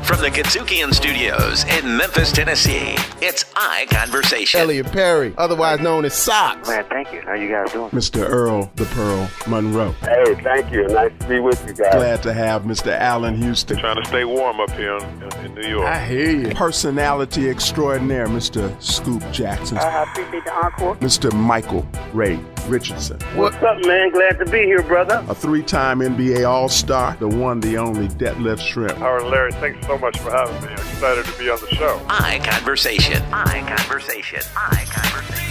From the KUDZUKIAN studios in Memphis, Tennessee, it's ICONversation. Elliot Perry, otherwise known as Socks. Man, thank you. How you guys doing? Mr. Earl the Pearl Monroe. Hey, thank you. Nice to be with you guys. Glad to have Mr. Allen Houston. Trying to stay warm up here in New York. I hear you. Personality extraordinaire, Mr. Scoop Jackson. Appreciate the encore. Mr. Michael Ray Richardson. What's up, man? Glad to be here, brother. A three-time NBA All-Star, the one, the only, Detlef Shrimp. Howard and Larry, thanks so much for having me. I'm excited to be on the show. ICONversation. ICONversation. ICONversation.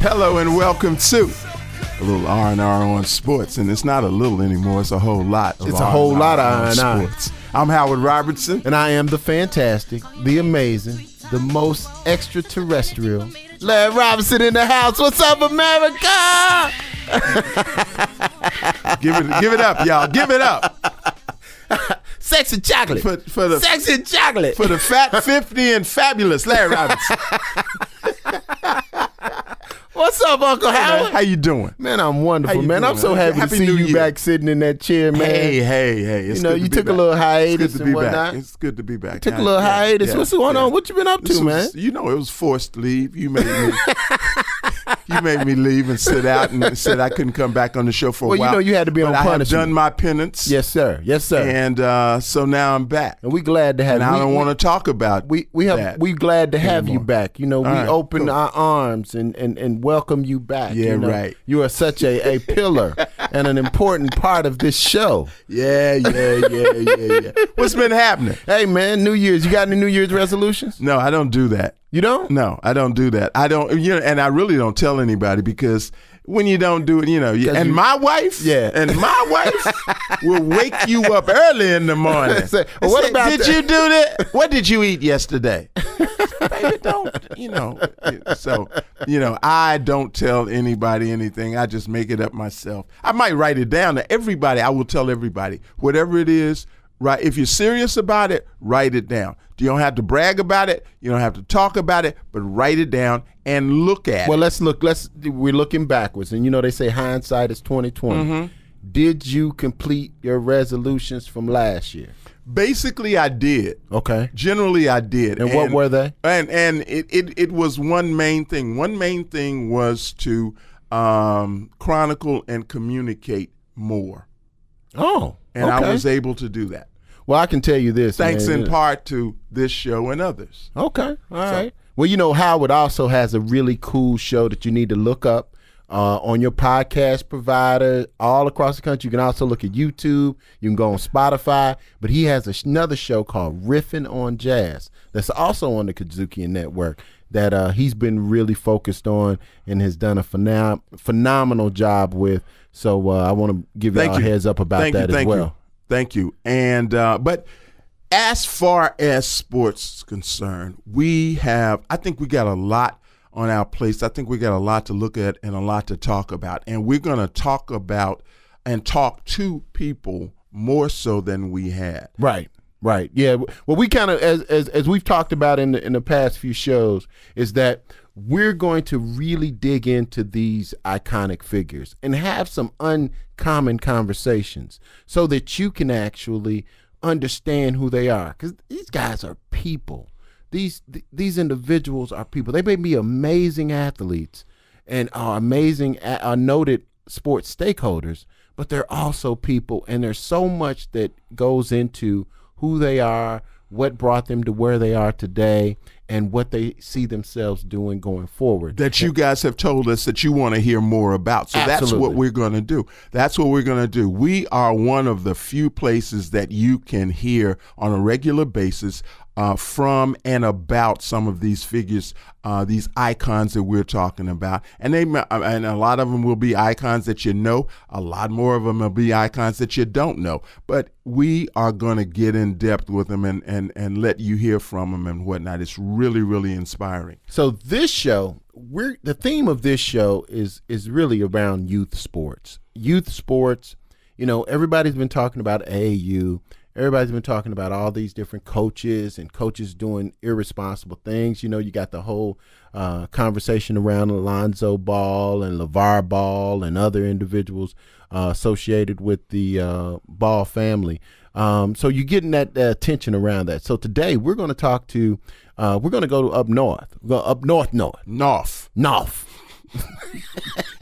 Hello and welcome to a little R&R on sports, and it's not a little anymore, it's a whole lot of It's a whole lot of R&R. sports. I'm Howard Robertson. And I am the fantastic, the amazing, the most extraterrestrial Larry Robinson in the house. What's up, America? Give it up, y'all. Give it up. Sexy chocolate. For the Sexy chocolate. For the fat 50 and fabulous Larry Robinson. What's up, Uncle Howard? How you doing? Man, I'm wonderful, man. doing, I'm so man? happy Happy to see New you Year. back sitting in that chair, man. Hey. It's You know, good you to be took a back. little It's hiatus good to and be whatnot. back. It's good to be back. Took a little hiatus. What's going on? What you been up to, man? You know, it was forced leave. You made me. You made me leave and sit out and said I couldn't come back on the show for a while. Well, you know you had to be on but punishment. I have done my penance. Yes, sir. Yes, sir. And so now I'm back. And we glad to have And you. I don't want to talk about we that glad to have you anymore. back. You know, we right, open cool. our arms and welcome you back. Yeah, you know? right. You are such a pillar and an important part of this show. Yeah. What's been happening? Hey, man, New Year's. You got any New Year's resolutions? No, I don't do that. You don't? No, I don't do that. I don't. You know, and I really don't tell anybody because when you don't do it, you know. My wife, will wake you up early in the morning. What about Did you do that? What did you eat yesterday? Baby, don't. You know. So, you know, I don't tell anybody anything. I just make it up myself. I might write it down to everybody. I will tell everybody whatever it is. Right. If you're serious about it, write it down. You don't have to brag about it. You don't have to talk about it, but write it down and look at it. Well, we're looking backwards. And you know, they say hindsight is 20/20. Mm-hmm. Did you complete your resolutions from last year? Basically, I did. Okay. Generally, I did. And what were they? And it was one main thing. One main thing was to chronicle and communicate more. Oh, And okay. I was able to do that. Well, I can tell you this. Thanks man. in part to this show and others. Okay. All right. Well, you know, Howard also has a really cool show that you need to look up on your podcast provider all across the country. You can also look at YouTube. You can go on Spotify. But he has another show called Riffin' on Jazz that's also on the KUDZUKIAN Network that he's been really focused on and has done a phenomenal job with. So I want to give you all a heads up about that as well. Thank you. And but as far as sports is concerned, I think we got a lot on our plates. I think we got a lot to look at and a lot to talk about. And we're going to talk about and talk to people more so than we had. Right. Yeah. Well, we kind of, as we've talked about in the past few shows, is that we're going to really dig into these iconic figures and have some uncommon conversations so that you can actually understand who they are. Because these guys are people. These individuals are people. They may be amazing athletes and are amazing, are noted sports stakeholders, but they're also people. And there's so much that goes into who they are, what brought them to where they are today, and what they see themselves doing going forward. That you guys have told us that you want to hear more about. So That's what we're going to do. That's what we're going to do. We are one of the few places that you can hear on a regular basis from and about some of these figures, these icons that we're talking about. And a lot of them will be icons that you know. A lot more of them will be icons that you don't know. But we are going to get in depth with them and let you hear from them and whatnot. It's really, really inspiring. So this show, the theme of this show is really around youth sports. Youth sports, you know, everybody's been talking about AAU. everybody's been talking about all these different coaches and coaches doing irresponsible things. You know, you got the whole conversation around Alonzo Ball and LeVar Ball and other individuals associated with the Ball family. So you're getting that attention around that. So today we're going to talk to, we're going to go up north. We'll go up north. North.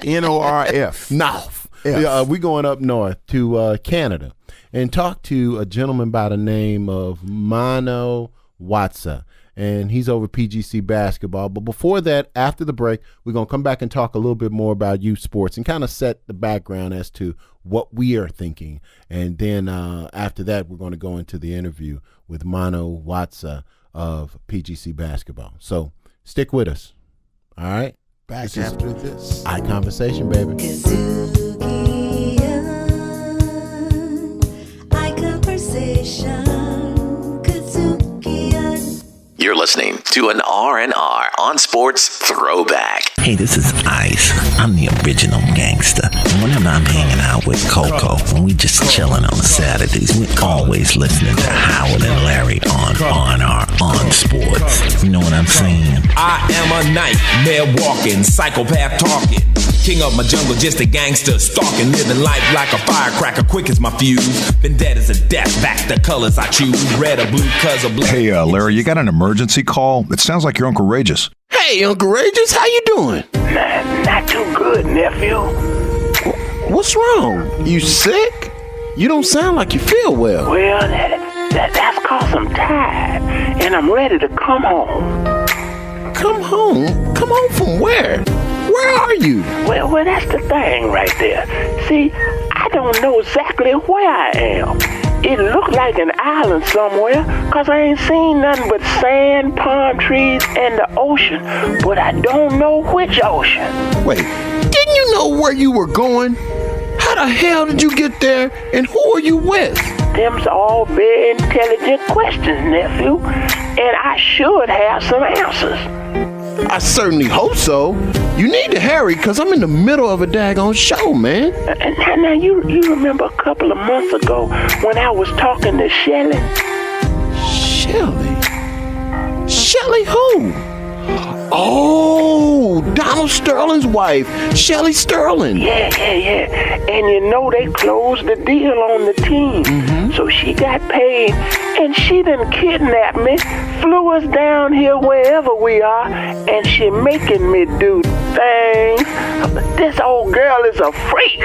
N-O-R-F. North. We're going up north to Canada and talk to a gentleman by the name of Mano Watsa. And he's over PGC Basketball. But before that, after the break, we're going to come back and talk a little bit more about youth sports and kind of set the background as to what we are thinking. And then after that, we're going to go into the interview with Mano Watsa of PGC Basketball. So stick with us. All right? Back after this. ICONversation, baby. ICONversation. You're listening to an R&R on Sports Throwback. Hey, this is Ice. I'm the original gangster. And whenever I'm hanging out with Coco, when we just chilling on Saturdays, we always listening to Howard and Larry on R&R on Sports. You know what I'm saying? I am a nightmare walking, psychopath talking. King of my jungle, just a gangster, stalking, living life like a firecracker, quick as my fuse. Been dead as a death, back the colors I choose, red or blue, cause of blue. Hey, Larry, you got an emergency call? It sounds like your Uncle Regis. Hey, Uncle Regis, how you doing? Not too good, nephew. What's wrong? You sick? You don't sound like you feel well. Well, that's cause I'm tired, and I'm ready to come home. Come home? Come home from where? Where are you? Well, that's the thing right there. See, I don't know exactly where I am. It looked like an island somewhere, cause I ain't seen nothing but sand, palm trees, and the ocean. But I don't know which ocean. Wait, didn't you know where you were going? How the hell did you get there, and who are you with? Them's all very intelligent questions, nephew, and I should have some answers. I certainly hope so. You need to hurry, because I'm in the middle of a daggone show, man. Now you remember a couple of months ago when I was talking to Shelly? Shelly who? Oh, Donald Sterling's wife, Shelly Sterling. Yeah. And you know they closed the deal on the team. Mm-hmm. So she got paid, and she done kidnapped me, flew us down here wherever we are, and she making me do things. This old girl is a freak.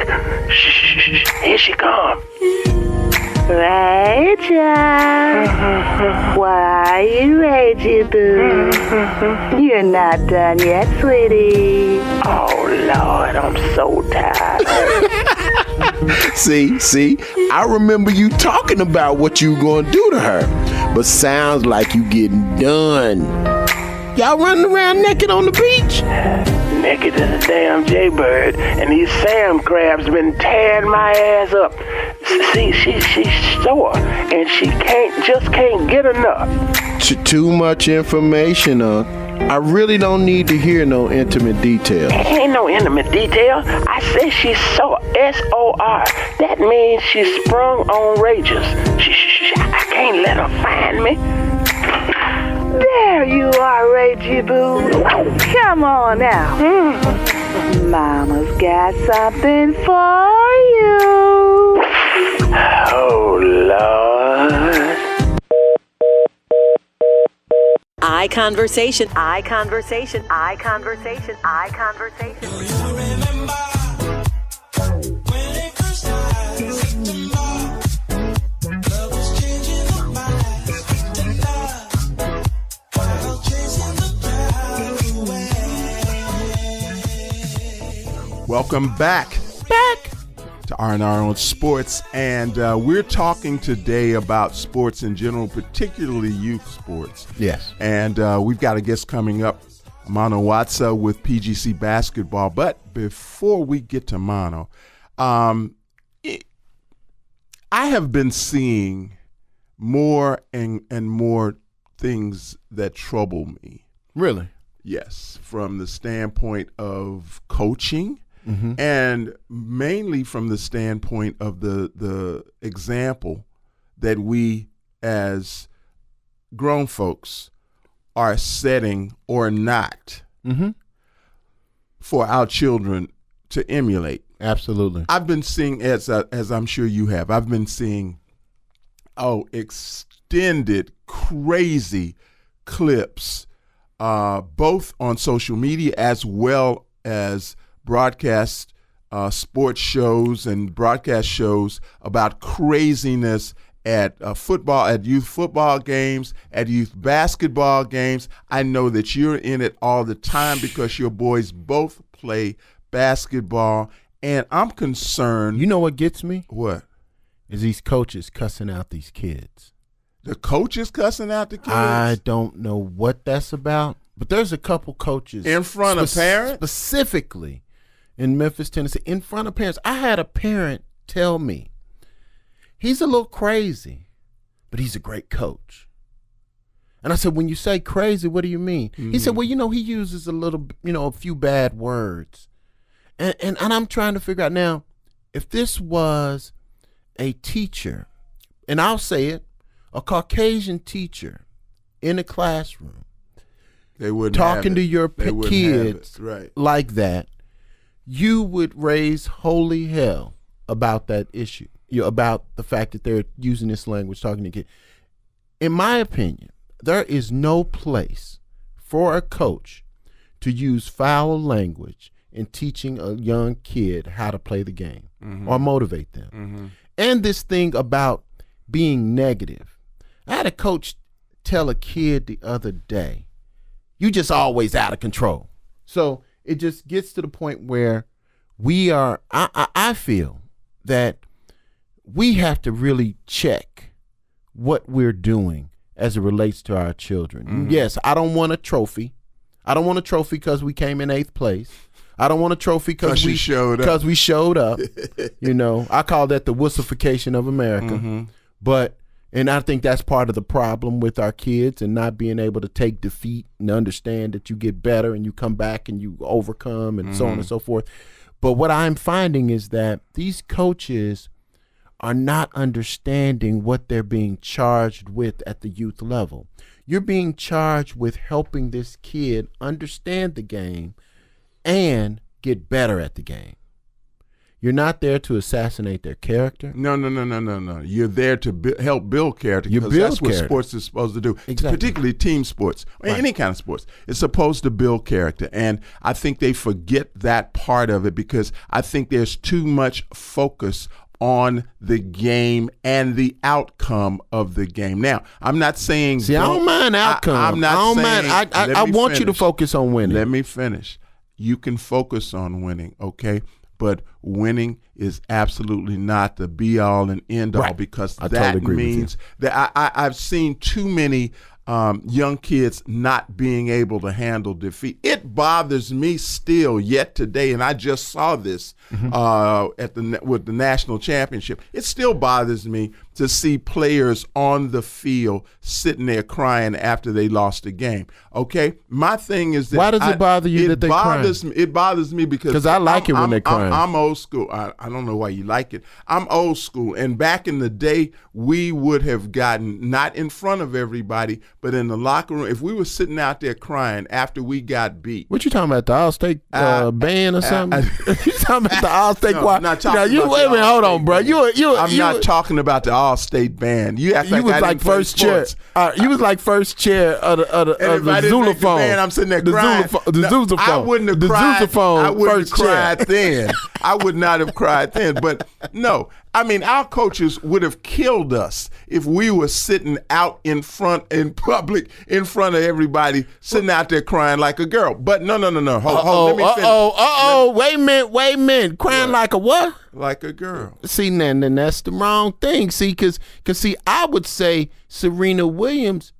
Shh, here she comes. Rachel, why are you raging, boo? You're not done yet, sweetie. Oh, Lord, I'm so tired. See, I remember you talking about what you gonna do to her, but sounds like you getting done. Y'all running around naked on the beach? Naked as a damn jaybird, and these sand crabs been tearing my ass up. See, she's sore, and she can't get enough. Too much information, I really don't need to hear no intimate details. Ain't no intimate detail. I said she's sore, S-O-R. That means she sprung on Regis. I can't let her find me. There you are, Reggie Boo. Come on now. Mama's got something for you. Oh, Lord. ICONversation. Welcome back to R&R on Sports, and we're talking today about sports in general, particularly youth sports. Yes. And we've got a guest coming up, Mano Watsa with PGC Basketball. But before we get to Mano, I have been seeing more and more things that trouble me. Really? Yes, from the standpoint of coaching. Mm-hmm. And mainly from the standpoint of the example that we as grown folks are setting or not for our children to emulate. Absolutely. I've been seeing, as I'm sure you have, I've been seeing, extended, crazy clips, both on social media as well as broadcast sports shows and broadcast shows about craziness at youth football games, at youth basketball games. I know that you're in it all the time because your boys both play basketball, and I'm concerned. You know what gets me? What? Is these coaches cussing out these kids. The coaches cussing out the kids? I don't know what that's about, but there's a couple coaches. In front of parents? Specifically in Memphis, Tennessee, in front of parents. I had a parent tell me, he's a little crazy, but he's a great coach. And I said, when you say crazy, what do you mean? He said, well, he uses a few bad words. And I'm trying to figure out now, if this was a teacher, and I'll say it, a Caucasian teacher in a classroom, they wouldn't talking to your kids like that, you would raise holy hell about that issue, about the fact that they're using this language, talking to kids. In my opinion, there is no place for a coach to use foul language in teaching a young kid how to play the game or motivate them. And this thing about being negative. I had a coach tell a kid the other day, you just always out of control. So it just gets to the point where I feel that we have to really check what we're doing as it relates to our children. Yes, I don't want a trophy. I don't want a trophy because we came in 8th place. I don't want a trophy because we showed up. I call that the wussification of America. And I think that's part of the problem with our kids and not being able to take defeat and understand that you get better and you come back and you overcome and so on and so forth. But what I'm finding is that these coaches are not understanding what they're being charged with at the youth level. You're being charged with helping this kid understand the game and get better at the game. You're not there to assassinate their character. No. You're there to help build character because that's what sports is supposed to do, particularly team sports, or any kind of sports. It's supposed to build character, and I think they forget that part of it because I think there's too much focus on the game and the outcome of the game. Now, I'm not saying... I don't mind outcome. I want you to focus on winning. Let me finish. You can focus on winning, okay? But winning is absolutely not the be-all and end-all because that means that I've seen too many young kids not being able to handle defeat. It bothers me still yet today, and I just saw this with the national championship. It still bothers me to see players on the field sitting there crying after they lost a game. Okay, my thing is that why does it bother you that they crying? It bothers me because I like it when they crying. I'm old school. I don't know why you like it. I'm old school, and back in the day, we would have gotten not in front of everybody, but in the locker room. If we were sitting out there crying after we got beat, what you talking about? The All-State band or something? You talking about the All-State choir? Wait a minute, hold on, bro. I'm not talking about the All-State band. You act like was like first chair. You was like first chair of the Zulaphone. Band, I'm sitting there crying. The Zulaphone. I wouldn't have cried. I wouldn't have cried then. I would not have cried then. But no, I mean, our coaches would have killed us if we were sitting out in public, in front of everybody, sitting out there crying like a girl. But no. Hold, let me finish. Wait a minute. Crying like a what? Like a girl. See, then that's the wrong thing. See, because I would say Serena Williams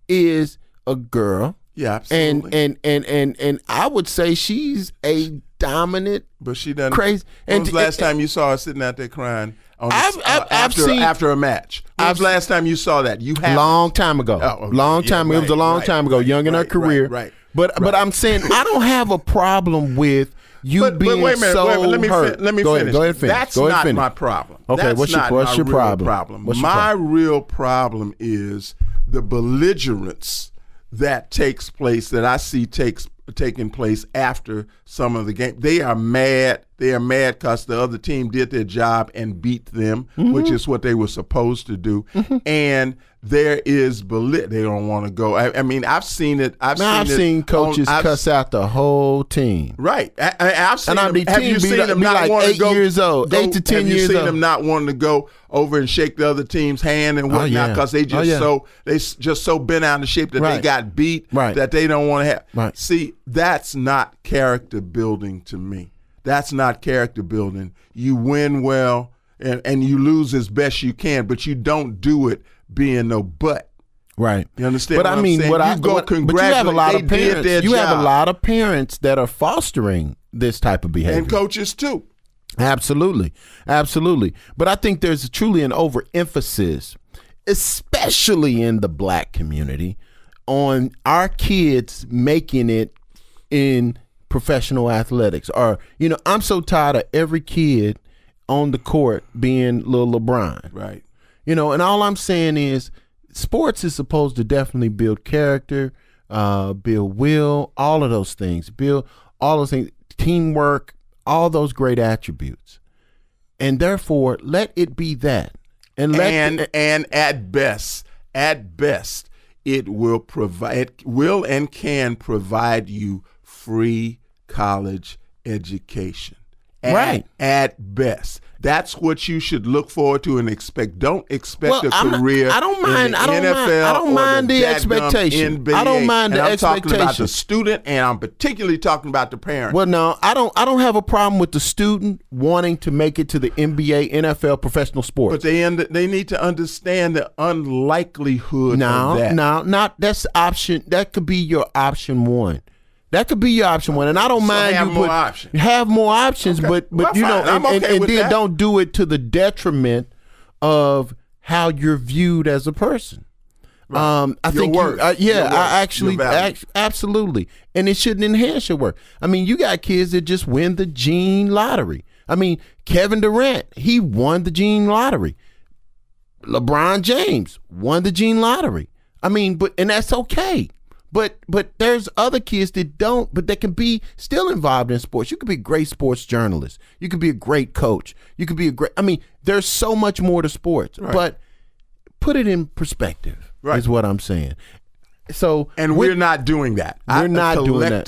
is a girl. Yeah, absolutely. And I would say she's a dominant, but she doesn't. Crazy. When was the last time you saw her sitting out there crying after a match? When was the last time you saw that? You have long time ago. Oh, okay. Long time. It was a long time ago. Young in her career. Right. But I'm saying I don't have a problem with Wait a minute. Let me finish. Go ahead, finish. That's not my problem. Okay, what's your problem? My real problem is the belligerence that takes place, that I see taking place after some of the game. They are mad. They are mad because the other team did their job and beat them, which is what they were supposed to do. And there is they don't want to go. I mean, I've seen it. I've seen coaches cuss out the whole team. Right. I've seen them. Have you seen them not want to go? 8 years old, 8 to 10 years old. Have you seen them not wanting to go over and shake the other team's hand and whatnot because they just so bent out of shape that they got beat that they don't want to have. Right. See, that's not character building to me. That's not character building. You win well and you lose as best you can, but you don't do it being no butt. Right. You understand? But I mean, but you have a lot of parents. You have a lot of parents that are fostering this type of behavior, and coaches too. Absolutely. But I think there's truly an overemphasis, especially in the black community, on our kids making it in professional athletics. Or, I'm so tired of every kid on the court being little LeBron. Right. And all I'm saying is sports is supposed to definitely build character, build will, all of those things, teamwork, all those great attributes. And therefore, let it be that. And at best, it will and can provide you free college education. At best. That's what you should look forward to and expect. Don't expect a career. I don't mind. I don't mind the expectation. NBA. I don't mind the expectation. I'm talking about the student, and I'm particularly talking about the parent. Well, no, I don't have a problem with the student wanting to make it to the NBA, NFL, professional sports. But they need to understand the unlikelihood of that. Not that's option. That could be your option one. That could be your option one, and I don't mind you have more options, okay. but and then don't do it to the detriment of how you're viewed as a person. Right. I think absolutely, and it shouldn't enhance your work. I mean, you got kids that just win the gene lottery. I mean, Kevin Durant, he won the gene lottery. LeBron James won the gene lottery. I mean, and that's okay. But there's other kids that don't, but they can be still involved in sports. You could be a great sports journalist. You could be a great coach. You could be there's so much more to sports. Right. But put it in perspective is what I'm saying. So we're not doing that. We're not doing that.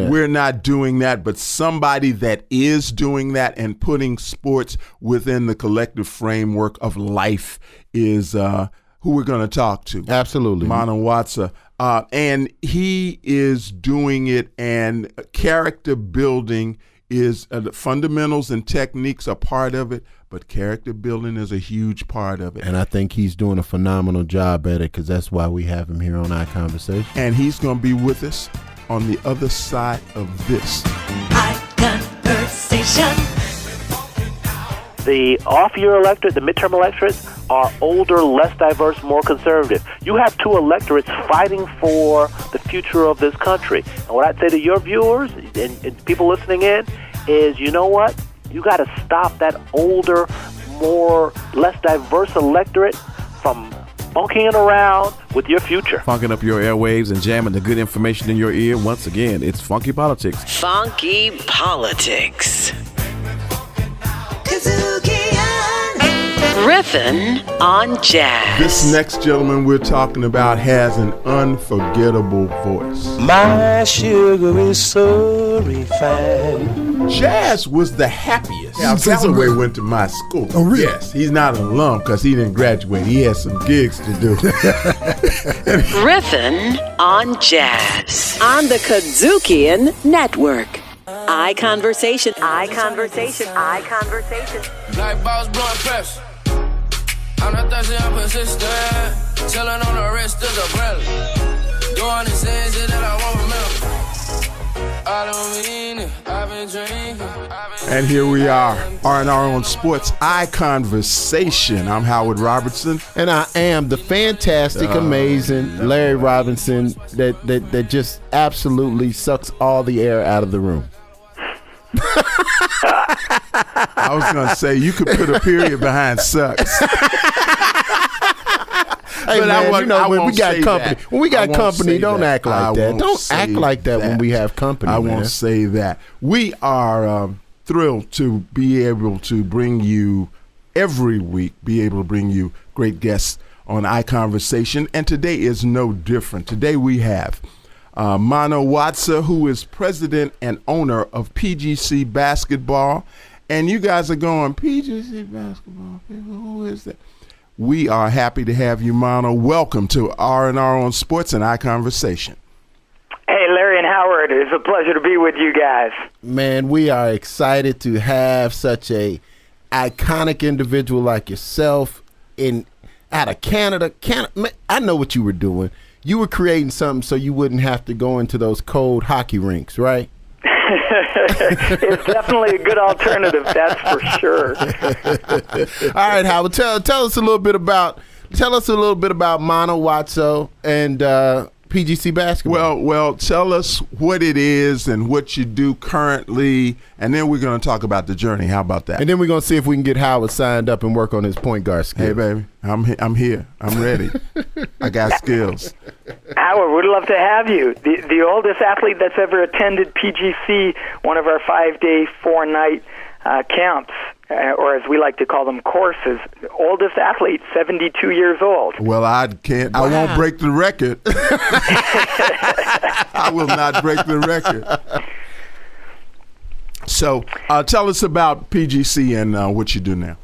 We're not doing that, but somebody that is doing that and putting sports within the collective framework of life is who we're going to talk to. Absolutely. Mano Watsa. And he is doing it, and character building is the fundamentals and techniques are part of it, but character building is a huge part of it. And I think he's doing a phenomenal job at it because that's why we have him here on ICONversation. And he's going to be with us on the other side of this. ICONversation. The off-year electorate, the midterm electorates, are older, less diverse, more conservative. You have two electorates fighting for the future of this country. And what I'd say to your viewers and people listening in is, you know what? You got to stop that older, less diverse electorate from funking around with your future. Funking up your airwaves and jamming the good information in your ear. Once again, it's Funky Politics. Funky Politics. Riffin' on jazz. This next gentleman we're talking about has an unforgettable voice. My sugar is so refined. Jazz was the happiest. Al Calloway went to my school. Oh, really? Yes, he's not an alum because he didn't graduate. He has some gigs to do. Riffin' on jazz on the KUDZUKIAN Network. ICONversation. Like balls blowing press. I'm not thirsty, I'm persistent. Chillin' on the wrist of the umbrella. Doing the same shit that I won't remember. I don't mean it, I've been drinking. And here we are, R&R on Sports, ICONversation. I'm Howard Robertson. And I am the fantastic, amazing Larry Robinson that just absolutely sucks all the air out of the room. I was going to say you could put a period behind sucks. Hey, but man, when we got company, don't act like that. Don't act like that when we have company. I won't say that. We are thrilled to be able to bring you every week, great guests on ICONversation, and today is no different. Today we have Mano Watsa, who is president and owner of PGC Basketball. And you guys are going, PGC Basketball, who is that? We are happy to have you, Mano. Welcome to R&R on Sports and ICONversation. Hey, Larry and Howard, it's a pleasure to be with you guys. Man, we are excited to have such a iconic individual like yourself out of Canada. Man, I know what you were doing. You were creating something so you wouldn't have to go into those cold hockey rinks, right? It's definitely a good alternative, that's for sure. All right, Howard, tell us a little bit about Mano Watso and PGC Basketball. Well, tell us what it is and what you do currently, and then we're going to talk about the journey. How about that? And then we're going to see if we can get Howard signed up and work on his point guard skills. Hey, baby, I'm here. I'm ready. I got skills. Howard, we'd love to have you. The oldest athlete that's ever attended PGC, one of our 5-day, 4-night camps, or as we like to call them, courses. Oldest athlete, 72 years old. Well, I won't break the record. I will not break the record. So tell us about PGC and what you do now.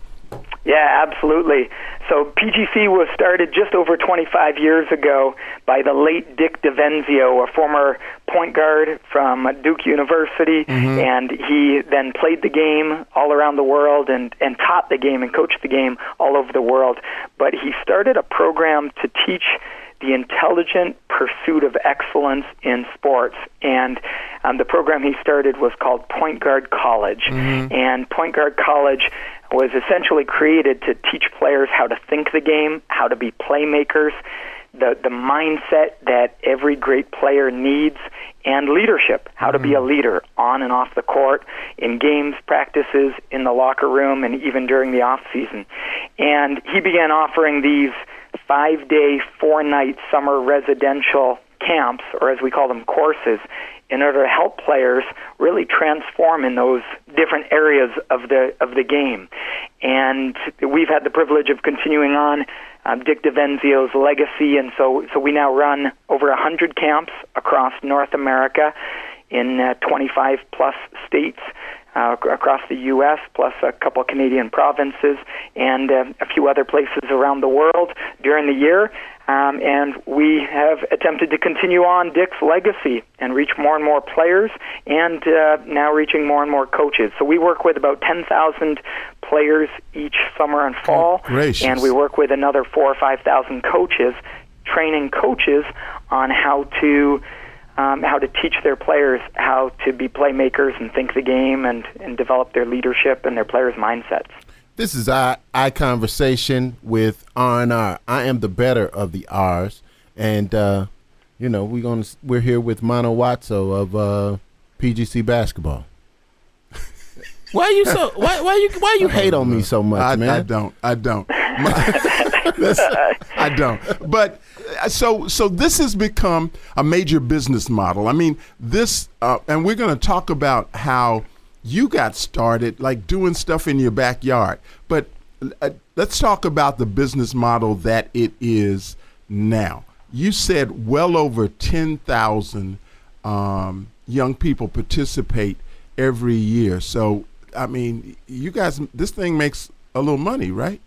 Yeah, absolutely. So PGC was started just over 25 years ago by the late Dick DeVenzio, a former point guard from Duke University, and he then played the game all around the world and taught the game and coached the game all over the world. But he started a program to teach the intelligent pursuit of excellence in sports. And the program he started was called Point Guard College. And Point Guard College was essentially created to teach players how to think the game, how to be playmakers, the mindset that every great player needs, and leadership, how to be a leader on and off the court, in games, practices, in the locker room, and even during the off season. And he began offering these 5-day, 4-night summer residential camps, or as we call them, courses, in order to help players really transform in those different areas of the game. And we've had the privilege of continuing on Dick DeVenzio's legacy, and so we now run over 100 camps across North America in 25-plus states across the U.S., plus a couple of Canadian provinces, and a few other places around the world during the year. And we have attempted to continue on Dick's legacy and reach more and more players, and now reaching more and more coaches. So we work with about 10,000 players each summer and fall, and we work with another 4,000 or 5,000 coaches, training coaches on how to teach their players how to be playmakers and think the game and develop their leadership and their players' mindsets. This is ICONversation with R&R. I am the better of the R's, and we're here with Mano Watso of PGC Basketball. Why you hate on me so much, man? I don't. I don't. But so this has become a major business model. I mean, this, and we're going to talk about how you got started, like doing stuff in your backyard. But let's talk about the business model that it is now. You said well over 10,000 young people participate every year. So, I mean, you guys, this thing makes a little money, right?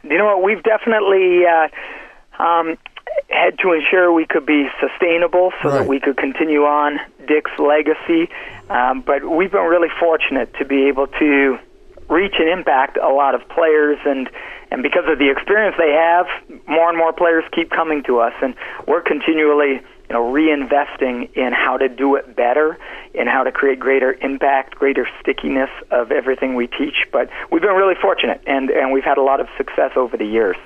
You know what? We've definitely had to ensure we could be sustainable so that we could continue on Dick's legacy. But we've been really fortunate to be able to reach and impact a lot of players, and because of the experience they have, more and more players keep coming to us, and we're continually reinvesting in how to do it better, in how to create greater impact, greater stickiness of everything we teach. But we've been really fortunate, and we've had a lot of success over the years.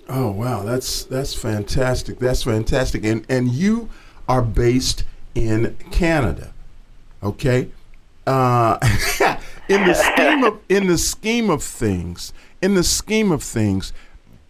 Oh, wow, that's fantastic. That's fantastic. And you are based in Canada, okay? in the scheme of things,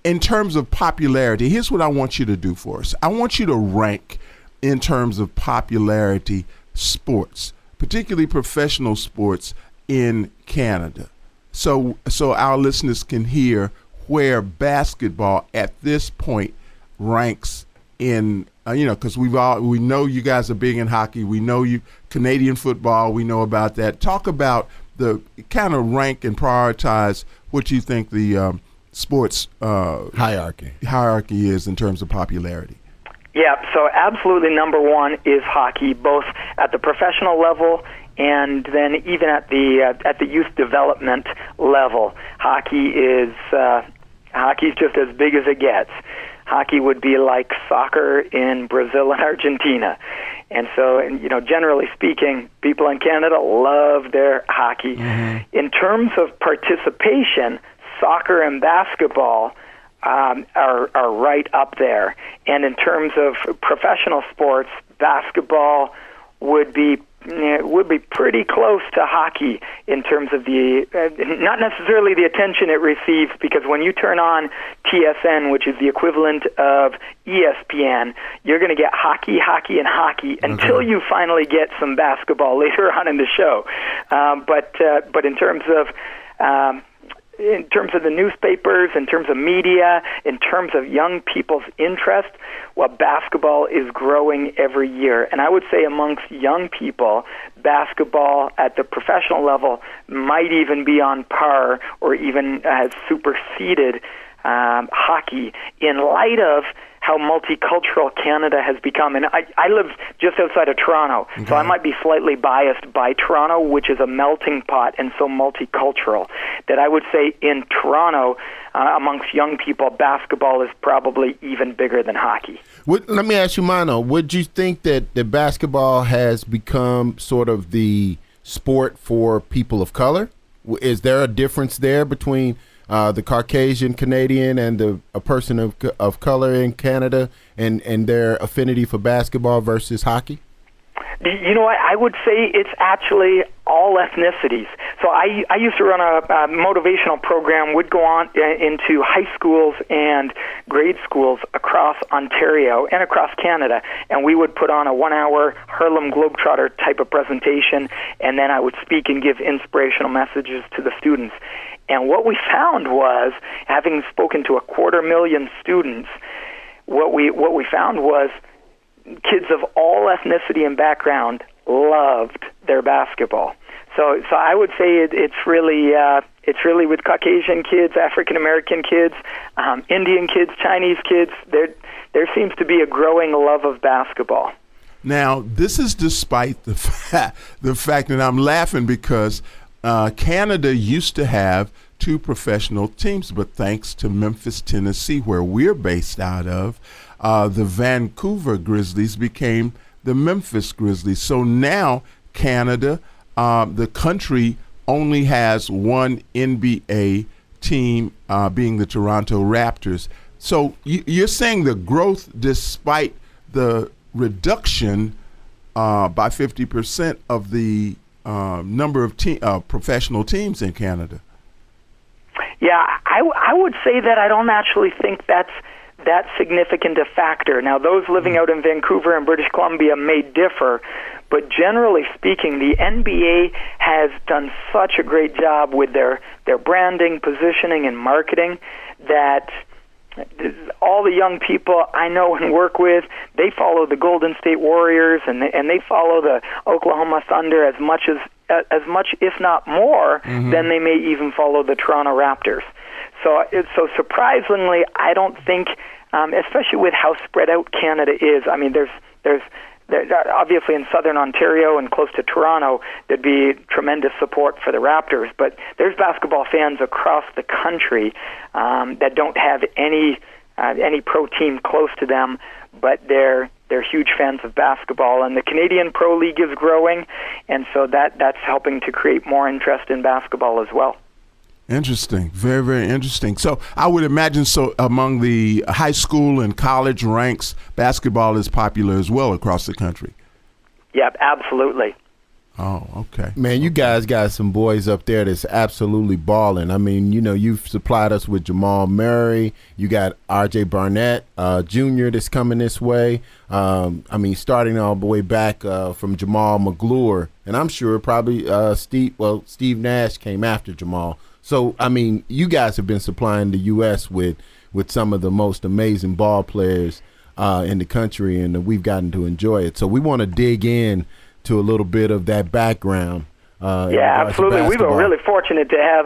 in terms of popularity, here's what I want you to do for us. I want you to rank, in terms of popularity, sports, particularly professional sports in Canada. So our listeners can hear where basketball at this point ranks in, because we know you guys are big in hockey. We know you Canadian football. We know about that. Talk about the kind of rank and prioritize what you think the sports hierarchy is in terms of popularity. Yeah, so absolutely number one is hockey, both at the professional level and then even at the youth development level. Hockey's just as big as it gets. Hockey would be like soccer in Brazil and Argentina. And so, generally speaking, people in Canada love their hockey. Mm-hmm. In terms of participation, soccer and basketball are right up there. And in terms of professional sports, basketball would be pretty close to hockey in terms of the not necessarily the attention it receives, because when you turn on TSN, which is the equivalent of ESPN, you're going to get hockey, and hockey until you finally get some basketball later on in the show. But in terms of the newspapers, in terms of media, in terms of young people's interest, well, basketball is growing every year. And I would say amongst young people, basketball at the professional level might even be on par or even has superseded hockey in light of how multicultural Canada has become. And I live just outside of Toronto, so I might be slightly biased by Toronto, which is a melting pot and so multicultural, that I would say in Toronto, amongst young people, basketball is probably even bigger than hockey. Let me ask you, Mano, would you think that the basketball has become sort of the sport for people of color? Is there a difference there between the Caucasian Canadian and a person of color in Canada and their affinity for basketball versus hockey? You know what? I would say it's actually all ethnicities. So I used to run a motivational program, would go on into high schools and grade schools across Ontario and across Canada, and we would put on a 1-hour Harlem Globetrotter type of presentation, and then I would speak and give inspirational messages to the students. And what we found was, having spoken to 250,000 students, what we found was kids of all ethnicity and background loved their basketball. So I would say it's really with Caucasian kids, African American kids, Indian kids, Chinese kids. There seems to be a growing love of basketball. Now, this is despite the fact that I'm laughing because Canada used to have 2 professional teams, but thanks to Memphis, Tennessee, where we're based out of, the Vancouver Grizzlies became the Memphis Grizzlies. So now Canada, the country, only has one NBA team, being the Toronto Raptors. So you're saying the growth, despite the reduction by 50% of the number of professional teams in Canada. Yeah, I would say that I don't actually think that's that significant a factor. Now, those living out in Vancouver and British Columbia may differ, but generally speaking, the NBA has done such a great job with their branding, positioning, and marketing that all the young people I know and work with, they follow the Golden State Warriors and they follow the Oklahoma Thunder as much, if not more, than they may even follow the Toronto Raptors. So surprisingly, I don't think, especially with how spread out Canada is. I mean, there's obviously in southern Ontario and close to Toronto, there'd be tremendous support for the Raptors. But there's basketball fans across the country that don't have any pro team close to them, but they're huge fans of basketball. And the Canadian Pro League is growing, and so that's helping to create more interest in basketball as well. Interesting. Very, very interesting. So I would imagine among the high school and college ranks, basketball is popular as well across the country. Yeah, absolutely. Oh, okay. Man, you guys got some boys up there that's absolutely balling. I mean, you've supplied us with Jamal Murray. You got R.J. Barnett Jr. that's coming this way. Starting all the way back from Jamal McGlure. And I'm sure probably Steve Nash came after Jamal. So, I mean, you guys have been supplying the U.S. with some of the most amazing ball players in the country, and we've gotten to enjoy it. So we want to dig in to a little bit of that background. Yeah, absolutely. We were really fortunate to have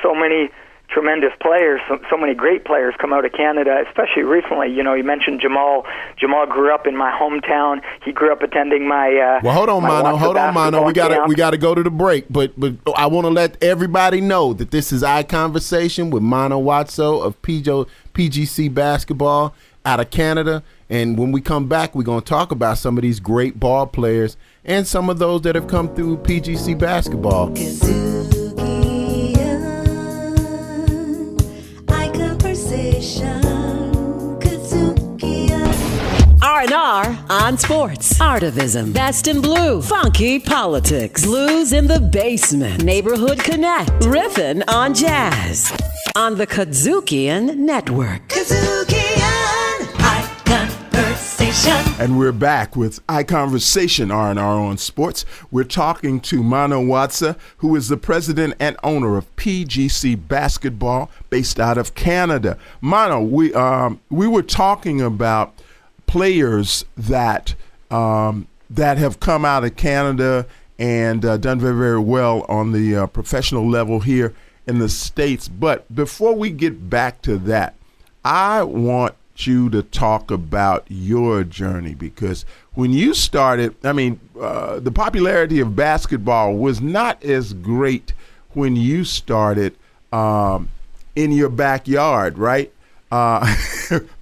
so many tremendous players, so many great players come out of Canada, especially recently. You mentioned Jamal. Jamal grew up in my hometown. He grew up attending my Well, hold on, Mano. We got to go to the break, but I want to let everybody know that this is ICONversation with Mano Watso of PGC Basketball out of Canada. And when we come back, we're going to talk about some of these great ball players and some of those that have come through PGC Basketball. R&R on sports, artivism, best in blue, funky politics, blues in the basement, neighborhood connect, riffing on jazz on the KUDZUKIAN Network. KUDZUKIAN, ICONversation. And we're back with ICONversation, R&R on sports. We're talking to Mano Watsa, who is the president and owner of PGC Basketball, based out of Canada. Mano, we were talking about players that have come out of Canada and done very, very well on the professional level here in the States. But before we get back to that, I want you to talk about your journey, because when you started, the popularity of basketball was not as great when you started in your backyard, right?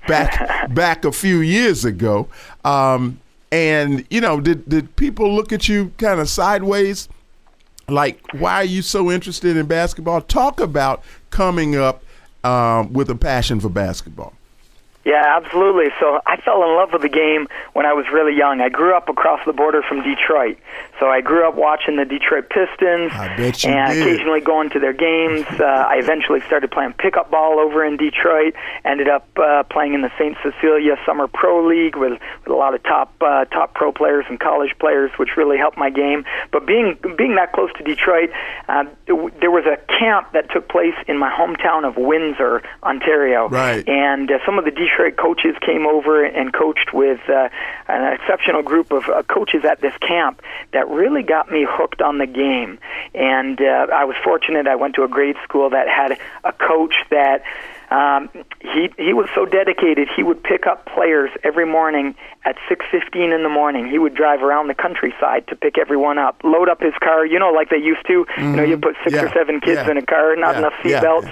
Back a few years ago. Did people look at you kind of sideways? Like, why are you so interested in basketball? Talk about coming up with a passion for basketball. Yeah, absolutely. So I fell in love with the game when I was really young. I grew up across the border from Detroit. So I grew up watching the Detroit Pistons and occasionally going to their games. I eventually started playing pickup ball over in Detroit, ended up playing in the St. Cecilia Summer Pro League with a lot of top pro players and college players, which really helped my game. But being that close to Detroit, there was a camp that took place in my hometown of Windsor, Ontario. Right. And some of the Detroit coaches came over and coached with an exceptional group of coaches at this camp that really got me hooked on the game. And I was fortunate. I went to a grade school that had a coach that he was so dedicated. He would pick up players every morning at 6:15 in the morning. He would drive around the countryside to pick everyone up, load up his car, like they used to. Mm-hmm. You put 6 or 7 kids in a car, not enough seat belts.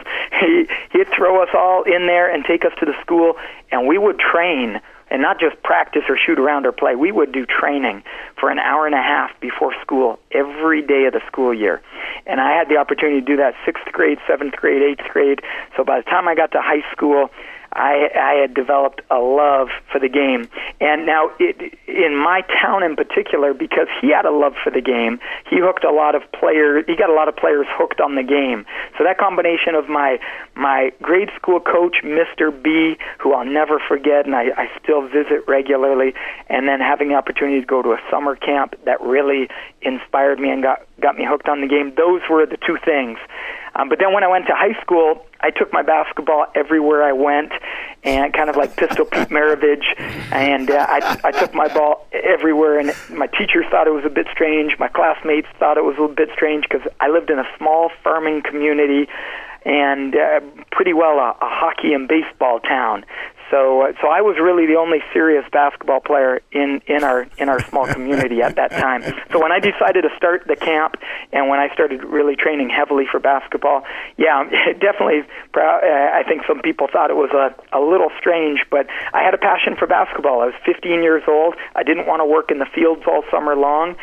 He'd throw us all in there and take us to the school, and we would train. And not just practice or shoot around or play. We would do training for an hour and a half before school every day of the school year. And I had the opportunity to do that 6th grade, 7th grade, 8th grade. So by the time I got to high school, I had developed a love for the game. And now, in my town in particular, because he had a love for the game, he got a lot of players hooked on the game. So that combination of my grade school coach, Mr. B, who I'll never forget, and I still visit regularly, and then having the opportunity to go to a summer camp that really inspired me and got me hooked on the game, those were the two things. But then when I went to high school, I took my basketball everywhere I went, and kind of like Pistol Pete Maravich, and I took my ball everywhere, and my teachers thought it was a bit strange. My classmates thought it was a little bit strange because I lived in a small farming community and pretty well a hockey and baseball town. So I was really the only serious basketball player in our small community at that time. So when I decided to start the camp and when I started really training heavily for basketball, definitely, I think some people thought it was a little strange, but I had a passion for basketball. I was 15 years old. I didn't want to work in the fields all summer long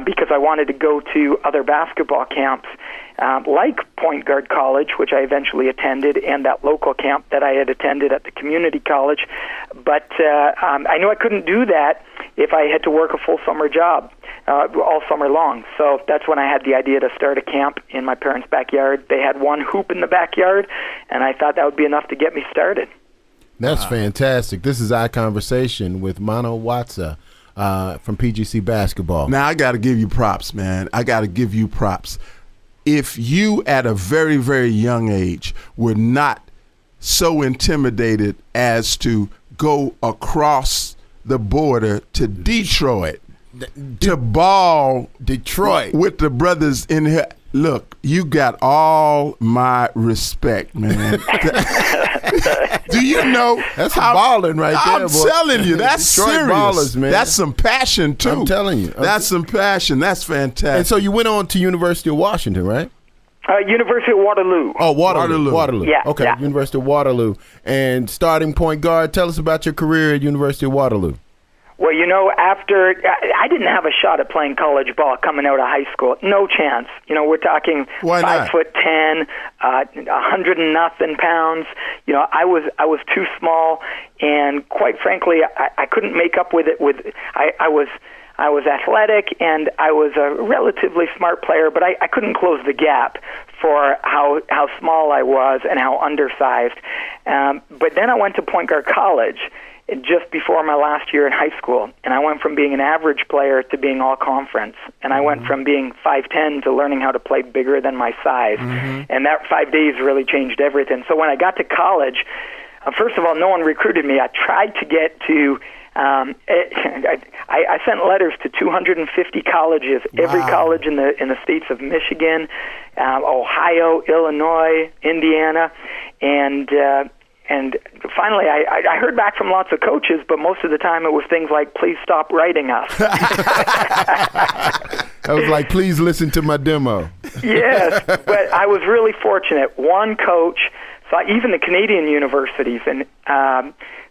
because I wanted to go to other basketball camps. Like Point Guard College, which I eventually attended, and that local camp that I had attended at the community college. But I knew I couldn't do that if I had to work a full summer job. all summer long. So that's when I had the idea to start a camp in my parents' backyard. They had one hoop in the backyard, and I thought that would be enough to get me started. That's fantastic. This is iConversation with Mano Watsa from PGC Basketball. Now, I got to give you props, man. I got to give you props. If you, at a very, very young age, were not so intimidated as to go across the border to Detroit to ball Detroit with the brothers in here. Look, you got all my respect, man. Do you know that's balling right there, I'm boy. telling you, that's Detroit serious. Ballers, man. That's some passion too. I'm telling you, that's some passion. That's fantastic. And so you went on to University of Washington, right? University of Waterloo. Oh, Waterloo. Yeah. Okay, yeah. University of Waterloo. And starting point guard, tell us about your career at University of Waterloo. Well, you know, after I didn't have a shot at playing college ball coming out of high school. No chance. You know, we're talking 5'10", 100 and nothing pounds. You know, I was too small, and quite frankly, I couldn't make up with it. I was athletic, and I was a relatively smart player, but I couldn't close the gap for how small I was and how undersized. But then I went to point guard college just before my last year in high school, and I went from being an average player to being all conference, and I went from being 5'10" to learning how to play bigger than my size, and that 5 days really changed everything. So when I got to college, first of all, no one recruited me. I tried to get to I sent letters to 250 colleges, every college in the states of Michigan, Ohio, Illinois, Indiana, and finally I heard back from lots of coaches, but most of the time it was things like, please stop writing us. I was like, please listen to my demo. Yes, but I was really fortunate. One coach, even the Canadian universities, and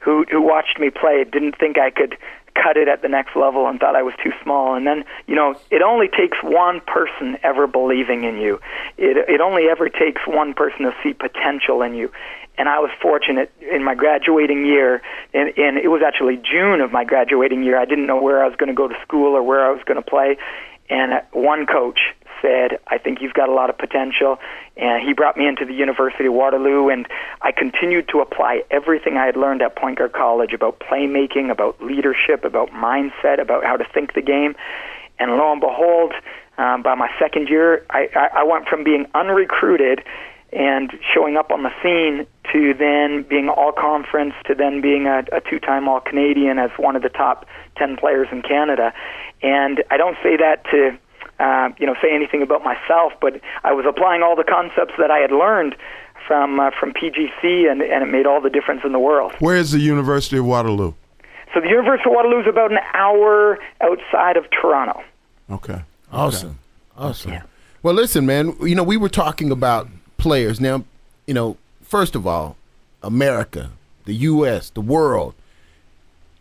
who watched me play didn't think I could cut it at the next level and thought I was too small. And then, you know, it only takes one person ever believing in you. It only ever takes one person to see potential in you. And I was fortunate in my graduating year, and it was actually June of my graduating year. I didn't know where I was going to go to school or where I was going to play. And one coach said, I think you've got a lot of potential. And he brought me into the University of Waterloo, and I continued to apply everything I had learned at point guard college about playmaking, about leadership, about mindset, about how to think the game. And lo and behold, by my second year, I went from being unrecruited and showing up on the scene to then being all-conference, to then being a two-time All-Canadian as one of the top 10 players in Canada. And I don't say that to say anything about myself, but I was applying all the concepts that I had learned from PGC, and it made all the difference in the world. Where is the University of Waterloo? So the University of Waterloo is about an hour outside of Toronto. Okay. Awesome. Yeah. Well, listen, man, you know, we were talking about players. Now, you know, first of all, America, the U.S., the world,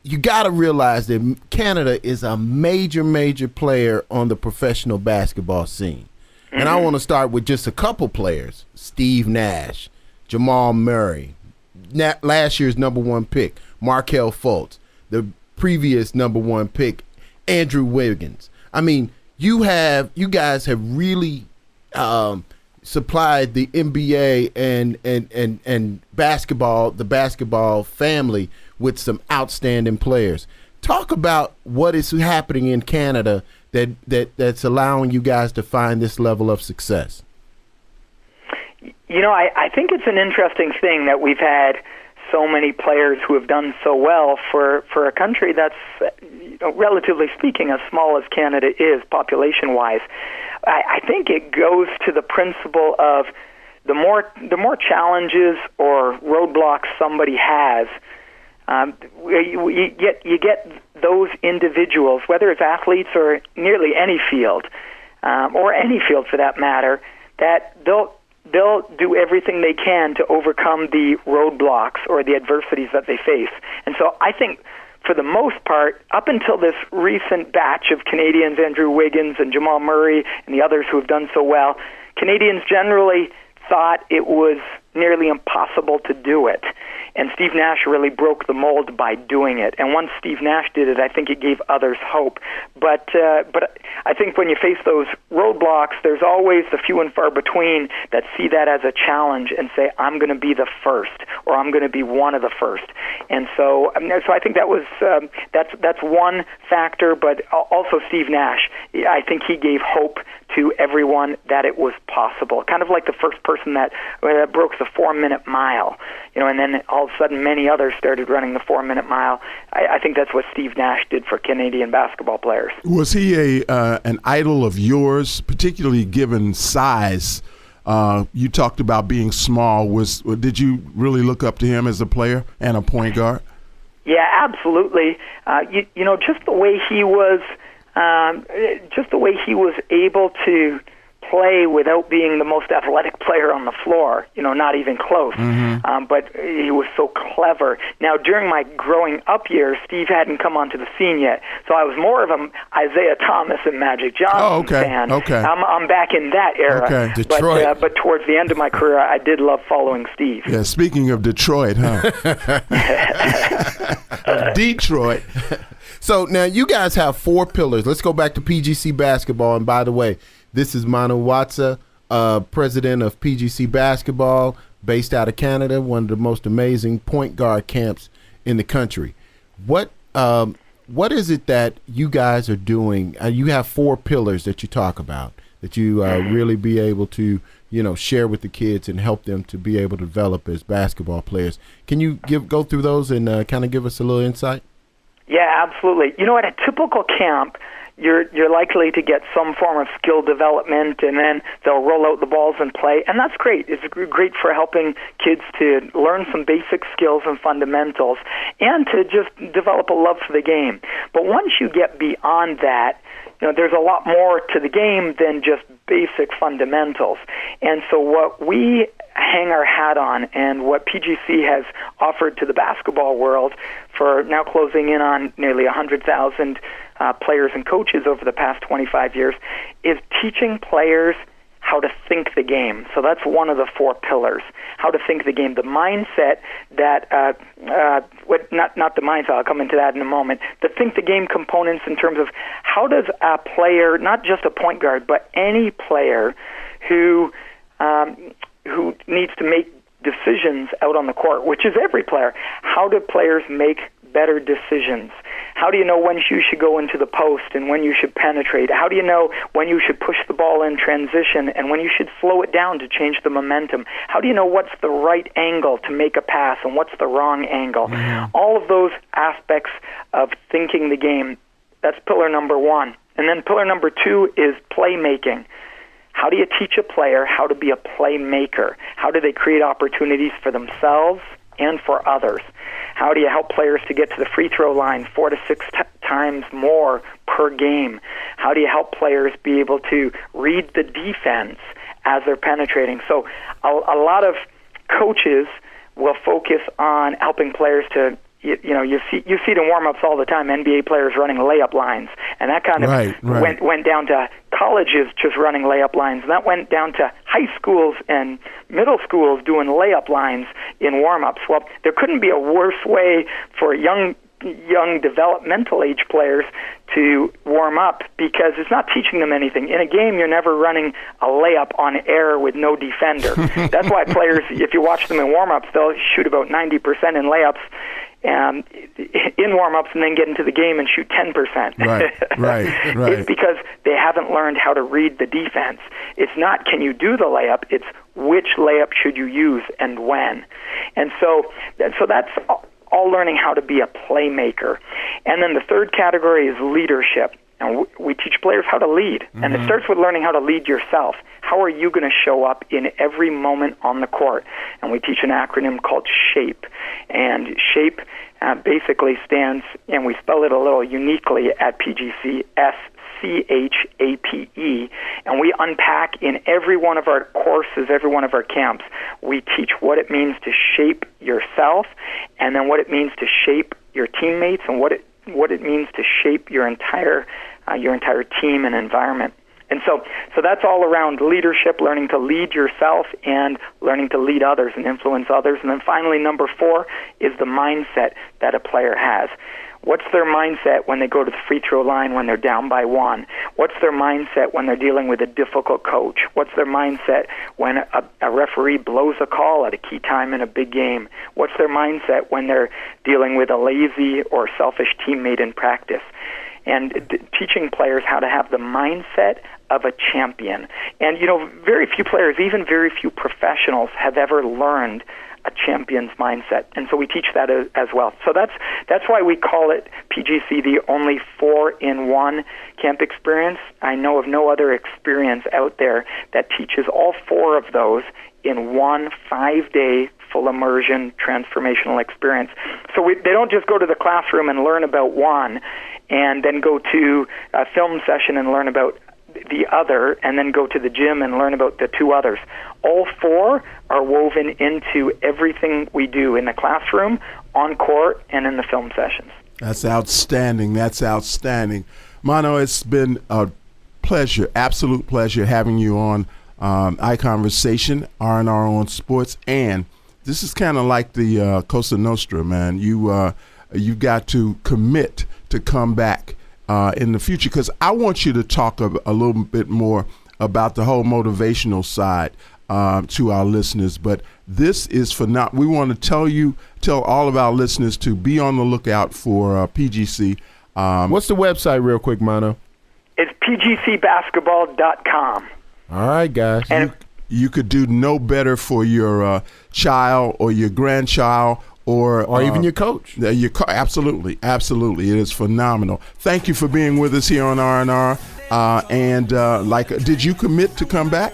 you got to realize that Canada is a major, major player on the professional basketball scene. And I want to start with just a couple players: Steve Nash, Jamal Murray, last year's #1 pick, Markelle Fultz, the previous #1 pick, Andrew Wiggins. I mean, you guys have really supplied the NBA and basketball, the basketball family, with some outstanding players. Talk about what is happening in Canada that's allowing you guys to find this level of success. You know, I think it's an interesting thing that we've had so many players who have done so well for a country that's, relatively speaking, as small as Canada is population-wise. I think it goes to the principle of the more challenges or roadblocks somebody has, you get those individuals, whether it's athletes or nearly any field, or any field for that matter, that they'll do everything they can to overcome the roadblocks or the adversities that they face. And so I think, for the most part, up until this recent batch of Canadians, Andrew Wiggins and Jamal Murray and the others who have done so well, Canadians generally thought it was nearly impossible to do it. And Steve Nash really broke the mold by doing it. And once Steve Nash did it, I think it gave others hope. But I think when you face those roadblocks, there's always the few and far between that see that as a challenge and say, I'm going to be the first, or I'm going to be one of the first. And so I think that was that's one factor. But also Steve Nash, I think he gave hope to everyone that it was possible. Kind of like the first person that broke the 4-minute mile, and then all of a sudden many others started running the 4-minute mile. I think that's what Steve Nash did for Canadian basketball players. Was he an idol of yours, particularly given size? You talked about being small. Did you really look up to him as a player and a point guard? Yeah, absolutely. Just the way he was. Just the way he was able to play without being the most athletic player on the floor, not even close. Mm-hmm. But he was so clever. Now, during my growing up years, Steve hadn't come onto the scene yet, so I was more of an Isaiah Thomas and Magic Johnson fan. Okay. I'm back in that era. Okay. Detroit. But towards the end of my career, I did love following Steve. Yeah, speaking of Detroit, huh? Detroit. So now you guys have 4 pillars. Let's go back to PGC Basketball. And by the way, this is Mano Watsa, president of PGC Basketball, based out of Canada, one of the most amazing point guard camps in the country. What is it that you guys are doing? You have 4 pillars that you talk about, that you really be able to share with the kids and help them to be able to develop as basketball players. Can you go through those and kind of give us a little insight? Yeah, absolutely. At a typical camp, you're likely to get some form of skill development, and then they'll roll out the balls and play, and that's great. It's great for helping kids to learn some basic skills and fundamentals, and to just develop a love for the game. But once you get beyond that, there's a lot more to the game than just basic fundamentals. And so what we hang our hat on, and what PGC has offered to the basketball world for now closing in on nearly 100,000 players and coaches over the past 25 years, is teaching players how to think the game. So that's one of the 4 pillars, how to think the game. The mindset that, not the mindset, I'll come into that in a moment, the think the game components in terms of how does a player, not just a point guard, but any player who needs to make decisions out on the court, which is every player, how do players make better decisions? How do you know when you should go into the post and when you should penetrate? How do you know when you should push the ball in transition and when you should slow it down to change the momentum? How do you know what's the right angle to make a pass and what's the wrong angle? Mm-hmm. All of those aspects of thinking the game, that's pillar number 1. And then pillar number 2 is playmaking. How do you teach a player how to be a playmaker? How do they create opportunities for themselves and for others? How do you help players to get to the free throw line 4 to 6 times more per game? How do you help players be able to read the defense as they're penetrating? So a lot of coaches will focus on helping players to, you see it in warm-ups all the time, NBA players running layup lines, and that kind of went down to colleges just running layup lines, and that went down to high schools and middle schools doing layup lines in warm-ups. Well, there couldn't be a worse way for young developmental age players to warm up, because it's not teaching them anything. In a game, you're never running a layup on air with no defender. That's why players, if you watch them in warm-ups, they'll shoot about 90% in layups in warm-ups and then get into the game and shoot 10%. Right. It's because they haven't learned how to read the defense. It's not can you do the layup, it's which layup should you use and when. And so that's all learning how to be a playmaker. And then the third category is leadership. And we teach players how to lead. Mm-hmm. And it starts with learning how to lead yourself. How are you going to show up in every moment on the court? And we teach an acronym called SHAPE. And SHAPE basically stands, and we spell it a little uniquely at PGC, SCHAPE, and we unpack in every one of our courses, every one of our camps, we teach what it means to shape yourself, and then what it means to shape your teammates, and what it means to shape your entire team and environment. And so that's all around leadership, learning to lead yourself and learning to lead others and influence others. And then finally, number 4 is the mindset that a player has. What's their mindset when they go to the free throw line when they're down by 1? What's their mindset when they're dealing with a difficult coach? What's their mindset when a referee blows a call at a key time in a big game? What's their mindset when they're dealing with a lazy or selfish teammate in practice? And teaching players how to have the mindset of a champion. And, very few players, even very few professionals, have ever learned a champion's mindset. And so we teach that as well. So that's why we call it PGC the only 4-in-1 camp experience. I know of no other experience out there that teaches all 4 of those in one 5-day full immersion transformational experience. So they don't just go to the classroom and learn about one and then go to a film session and learn about the other, and then go to the gym and learn about the 2 others. All 4 are woven into everything we do in the classroom, on court, and in the film sessions. That's outstanding. That's outstanding. Mano, it's been a pleasure, absolute pleasure having you on iConversation, R&R on Sports, and this is kind of like the Cosa Nostra, man. You got to commit to come back in the future, because I want you to talk a little bit more about the whole motivational side to our listeners. But this is we want to tell all of our listeners to be on the lookout for PGC. What's the website real quick, Mano? It's pgcbasketball.com. All right, guys. And you could do no better for your child or your grandchild or even your coach. Absolutely. It is phenomenal. Thank you for being with us here on R&R. Did you commit to come back?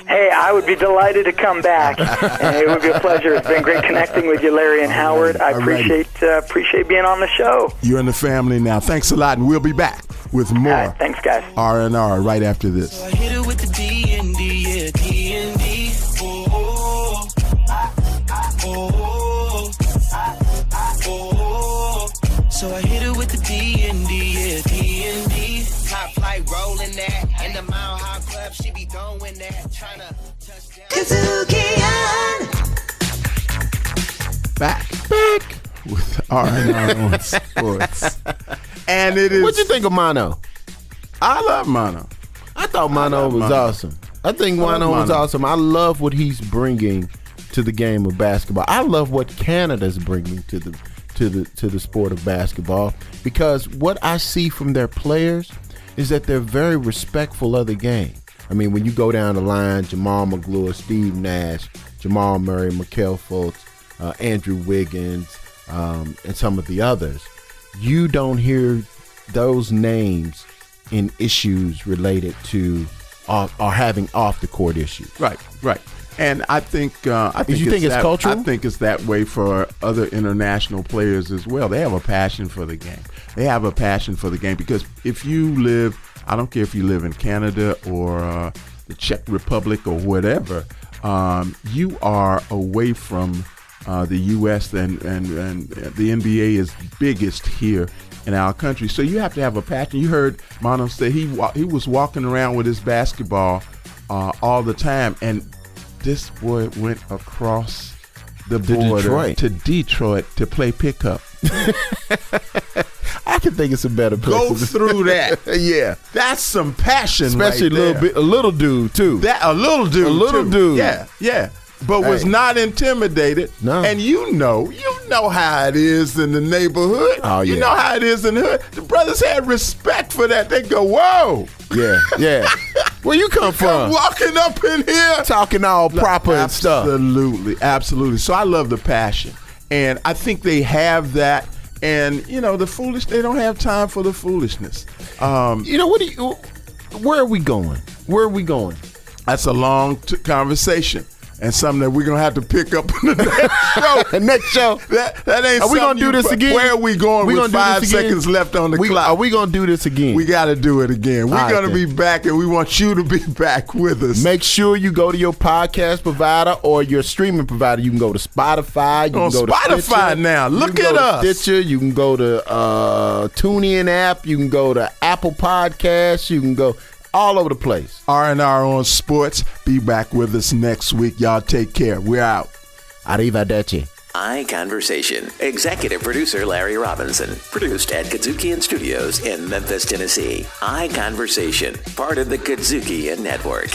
Hey, I would be delighted to come back, and it would be a pleasure. It's been great connecting with you, Larry and Howard. I appreciate being on the show. You're in the family now. Thanks a lot, and we'll be back with more. All right, thanks, guys. R&R right after this. So I hit it with the D&D, yeah, D&D. So I hit it with the D&D, yeah, D&D. Top flight rolling that, in the Mount High Club, she be going that, trying to touch down. KUDZUKIAN! Back with R&R on Sports. And it is. What'd you think of Mano? I love Mano. I thought Mano was awesome. I think Mano was awesome. I love what he's bringing to the game of basketball. I love what Canada's bringing to the sport of basketball, because what I see from their players is that they're very respectful of the game. I mean, when you go down the line, Jamal McGlure, Steve Nash, Jamal Murray, Markelle Fultz, Andrew Wiggins, and some of the others, you don't hear those names in issues related to or having off the court issues. Right. And I think it's cultural? I think it's that way for other international players as well. They have a passion for the game. Because if you live, I don't care if you live in Canada or the Czech Republic or whatever, you are away from the U.S. and the NBA is biggest here in our country. So you have to have a passion. You heard Mano say he was walking around with his basketball all the time, and this boy went across the border to Detroit to play pickup. I can think it's a better place. Go through that. Yeah, that's some passion, especially right a little dude too. A little dude. Yeah. But was not intimidated. No. And you know how it is in the neighborhood. Oh, yeah. You know how it is in the hood. The brothers had respect for that. They go, whoa. Yeah. Where you come from? Walking up in here. Talking all proper and stuff. Absolutely. So I love the passion. And I think they have that. And, the foolish, they don't have time for the foolishness. Where are we going? That's a long conversation. And something that we're going to have to pick up in the next show. That ain't. Are we going to do this again? Where are we going with 5 seconds left on the clock? Are we going to do this again? We got to do it again. We're going to be back, and we want you to be back with us. Make sure you go to your podcast provider or your streaming provider. You can go to Spotify. You can go to Spotify Stitcher. now. Look at us. Stitcher. You can go to TuneIn app. You can go to Apple Podcasts. You can go all over the place. R&R on Sports. Be back with us next week. Y'all take care. We're out. Arrivederci. ICONversation. Executive producer Larry Robinson. Produced at KUDZUKIAN Studios in Memphis, Tennessee. ICONversation. Part of the KUDZUKIAN Network.